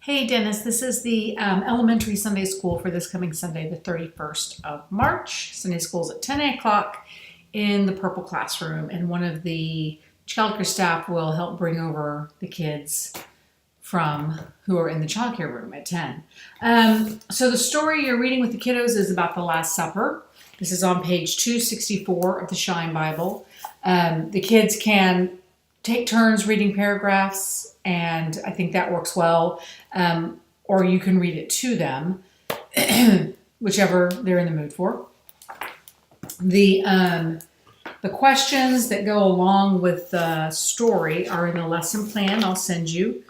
Hey Dennis, this is the elementary Sunday school for this coming Sunday, the 31st of March. Sunday school's at 10 o'clock in the purple classroom, and one of the childcare staff will help bring over the kids from who are in the childcare room at 10. So the story you're reading with the kiddos is about the Last Supper. This is on page 264 of the Shine Bible. The kids can take turns reading paragraphs, and I think that works well. Or you can read it to them, whichever they're in the mood for. The questions that go along with the story are in the lesson plan I'll send you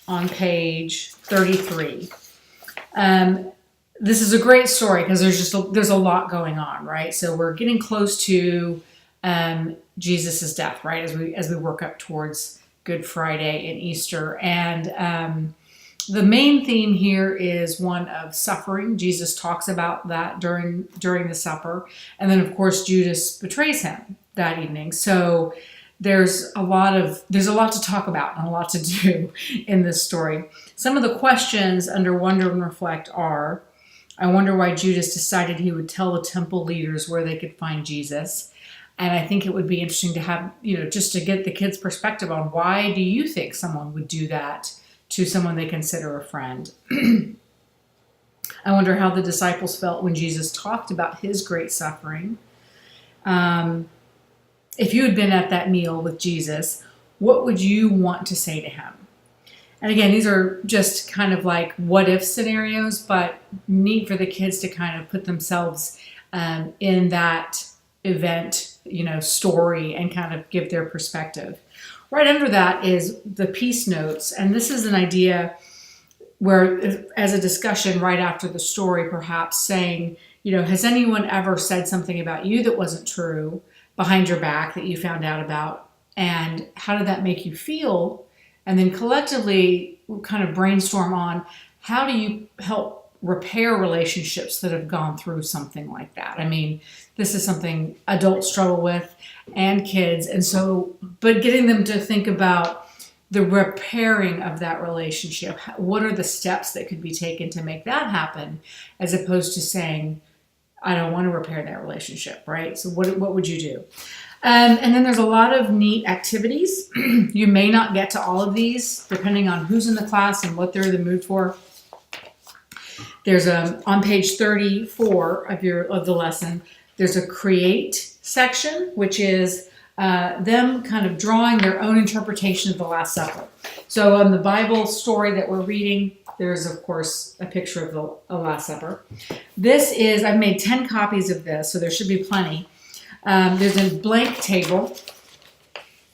on page 33. This is a great story because there's a lot going on, right? So we're getting close to Jesus's death, right? As we work up towards Good Friday and Easter, and the main theme here is one of suffering. Jesus talks about that during the supper, and then of course Judas betrays him that evening. So there's a lot to talk about and a lot to do in this story. Some of the questions under Wonder and Reflect are: I wonder why Judas decided he would tell the temple leaders where they could find Jesus. And I think it would be interesting to have, just to get the kids' perspective on why do you think someone would do that to someone they consider a friend. I wonder how the disciples felt when Jesus talked about his great suffering. If you had been at that meal with Jesus, what would you want to say to him? And again, these are just kind of like what if scenarios, but neat for the kids to kind of put themselves in that event, story, and kind of give their perspective. Right under that is the peace notes, and this is an idea where, as a discussion right after the story, perhaps saying, has anyone ever said something about you that wasn't true behind your back that you found out about, and how did that make you feel? And then collectively kind of brainstorm on how do you help repair relationships that have gone through something like that. I mean, this is something adults struggle with and kids. And so, but getting them to think about the repairing of that relationship. What are the steps that could be taken to make that happen, as opposed to saying, I don't want to repair that relationship, right? So what would you do? And then there's a lot of neat activities. You may not get to all of these, depending on who's in the class and what they're in the mood for. There's on page 34 of the lesson, there's a create section, which is them kind of drawing their own interpretation of the Last Supper. So on the Bible story that we're reading, there's of course a picture of the Last Supper. I've made 10 copies of this, so there should be plenty. There's a blank table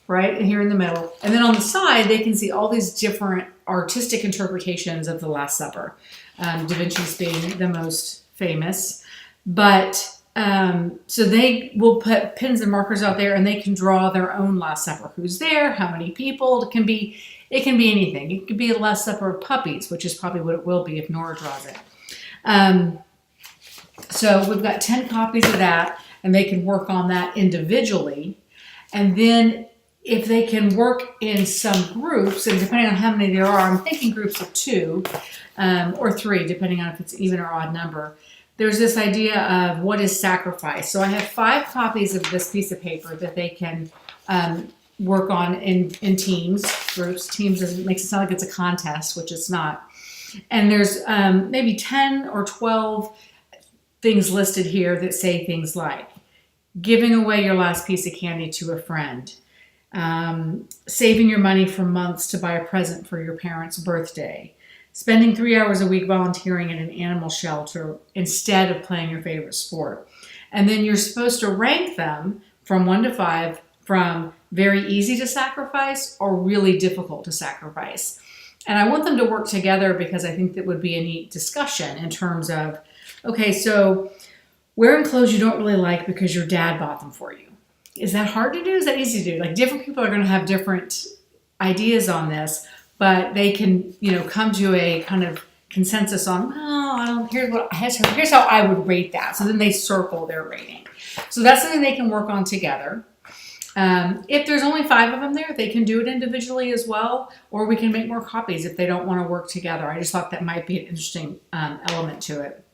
right here in the middle, and then on the side they can see all these different artistic interpretations of the Last Supper. Da Vinci's being the most famous, but so they will put pens and markers out there, and they can draw their own Last Supper. Who's there? How many people? It can be anything. It could be a Last Supper of puppies, which is probably what it will be if Nora draws it. So we've got 10 copies of that, and they can work on that individually. And then if they can work in some groups, and depending on how many there are, I'm thinking groups of 2 or 3, depending on if it's even or odd number. There's this idea of what is sacrifice. So I have 5 copies of this piece of paper that they can work on in teams, groups. Teams makes it sound like it's a contest, which it's not. And there's maybe 10 or 12 things listed here that say things like giving away your last piece of candy to a friend, saving your money for months to buy a present for your parents' birthday, spending 3 hours a week volunteering in an animal shelter instead of playing your favorite sport. And then you're supposed to rank them from 1 to 5, from very easy to sacrifice or really difficult to sacrifice. And I want them to work together because I think that would be a neat discussion in terms of, okay, so wearing clothes you don't really like because your dad bought them for you. Is that hard to do? Is that easy to do? Like, different people are going to have different ideas on this, but they can, come to a kind of consensus on, here's how I would rate that. So then they circle their rating. So that's something they can work on together. If there's only 5 of them there, they can do it individually as well, or we can make more copies if they don't want to work together. I just thought that might be an interesting element to it.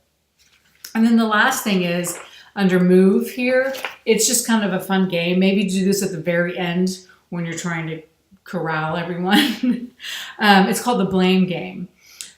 And then the last thing is under move here, it's just kind of a fun game. Maybe do this at the very end when you're trying to corral everyone. It's called the blame game.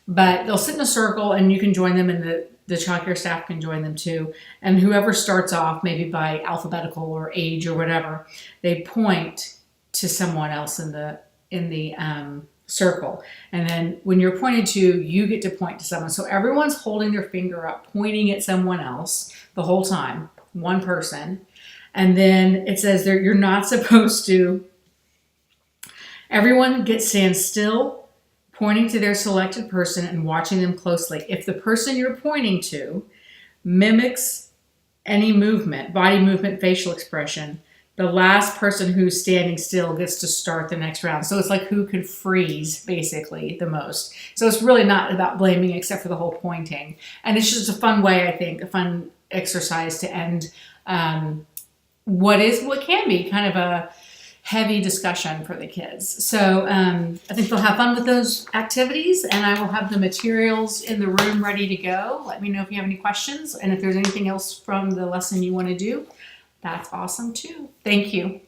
But they'll sit in a circle and you can join them, and the childcare staff can join them too. And whoever starts off, maybe by alphabetical or age or whatever, they point to someone else in the circle. And then when you're pointed to, you get to point to someone. So everyone's holding their finger up, pointing at someone else the whole time, one person. And then it says there, you're not supposed to, everyone stands still, pointing to their selected person and watching them closely. If the person you're pointing to mimics any movement, body movement, facial expression, the last person who's standing still gets to start the next round. So it's like who could freeze basically the most. So it's really not about blaming except for the whole pointing. And it's just a fun way, I think, a fun exercise to end what can be kind of a heavy discussion for the kids. So I think they'll have fun with those activities, and I will have the materials in the room ready to go. Let me know if you have any questions, and if there's anything else from the lesson you want to do, that's awesome too. Thank you.